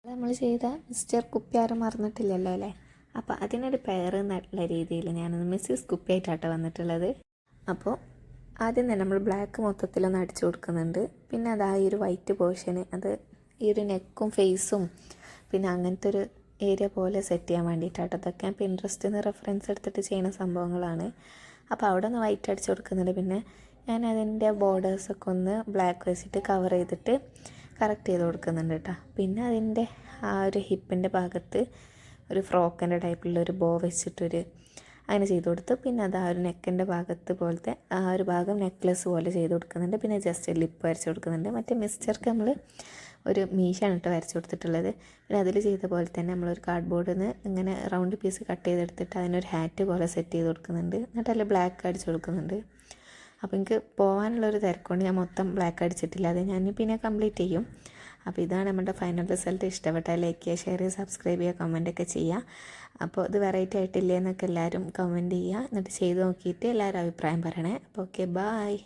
നമ്മൾ ചെയ്ത മിസ്റ്റർ കുപ്പി ആരും മറന്നിട്ടില്ലല്ലോ അല്ലേ. അപ്പോൾ അതിനൊരു പെയർ എന്നുള്ള രീതിയിൽ ഞാനൊന്ന് മിസ്സിസ് കുപ്പി ആയിട്ടാട്ടോ വന്നിട്ടുള്ളത്. അപ്പോൾ ആദ്യം തന്നെ നമ്മൾ ബ്ലാക്ക് മൊത്തത്തിലൊന്ന് അടിച്ചു കൊടുക്കുന്നുണ്ട്. പിന്നെ അത് ആ ഒരു വൈറ്റ് പോർഷന് അത് ഈ ഒരു നെക്കും ഫേസും പിന്നെ അങ്ങനത്തെ ഒരു ഏരിയ പോലെ സെറ്റ് ചെയ്യാൻ വേണ്ടിയിട്ടാട്ടോ. അതൊക്കെ ഞാൻ പിൻട്രസ്റ്റിൽ നിന്ന് റെഫറൻസ് എടുത്തിട്ട് ചെയ്യുന്ന സംഭവങ്ങളാണ്. അപ്പോൾ അവിടെ ഒന്ന് വൈറ്റ് അടിച്ചു കൊടുക്കുന്നുണ്ട്. പിന്നെ ഞാൻ അതിൻ്റെ ബോർഡേഴ്സൊക്കെ ഒന്ന് ബ്ലാക്ക് വെച്ചിട്ട് കവർ ചെയ്തിട്ട് കറക്റ്റ് ചെയ്ത് കൊടുക്കുന്നുണ്ട് കേട്ടോ. പിന്നെ അതിൻ്റെ ആ ഒരു ഹിപ്പിൻ്റെ ഭാഗത്ത് ഒരു ഫ്രോക്കിൻ്റെ ടൈപ്പിലുള്ളൊരു ബോ വെച്ചിട്ടൊരു അങ്ങനെ ചെയ്ത് കൊടുത്ത് പിന്നെ അത് ആ ഒരു നെക്കിൻ്റെ ഭാഗത്ത് പോലത്തെ ആ ഒരു ഭാഗം നെക്ലെസ് പോലെ ചെയ്ത് കൊടുക്കുന്നുണ്ട്. പിന്നെ ജസ്റ്റ് ലിപ്പ് വരച്ച് കൊടുക്കുന്നുണ്ട്. മറ്റേ മിസ്റ്റർക്ക് നമ്മൾ ഒരു മീശയാണ് കേട്ടോ വരച്ച് കൊടുത്തിട്ടുള്ളത്. പിന്നെ അതിൽ ചെയ്ത പോലെ തന്നെ നമ്മളൊരു കാർഡ്ബോർഡിൽ നിന്ന് ഇങ്ങനെ റൗണ്ട് പീസ് കട്ട് ചെയ്തെടുത്തിട്ട് അതിനൊരു ഹാറ്റ് പോലെ സെറ്റ് ചെയ്ത് കൊടുക്കുന്നുണ്ട്. എന്നിട്ട് അതിൽ ബ്ലാക്ക് അടിച്ച് കൊടുക്കുന്നുണ്ട്. അപ്പോൾ എനിക്ക് പോകാനുള്ളൊരു തിരക്കൊണ്ട് ഞാൻ മൊത്തം ബ്ലാക്ക് അടിച്ചിട്ടില്ല. അത് ഞാൻ പിന്നെ കംപ്ലീറ്റ് ചെയ്യും. അപ്പോൾ ഇതാണ് നമ്മുടെ ഫൈനൽ റിസൾട്ട്. ഇഷ്ടപ്പെട്ടാൽ ലൈക്ക് ചെയ്യുക, ഷെയർ ചെയ്യുക, സബ്സ്ക്രൈബ് ചെയ്യുക, കമൻറ്റൊക്കെ ചെയ്യുക. അപ്പോൾ ഇത് വെറൈറ്റി ആയിട്ടില്ലേ എന്നൊക്കെ എല്ലാവരും കമൻറ്റ് ചെയ്യുക. എന്നിട്ട് ചെയ്ത് നോക്കിയിട്ട് എല്ലാവരും അഭിപ്രായം പറയണേ. അപ്പോൾ ഓക്കെ, ബായ്.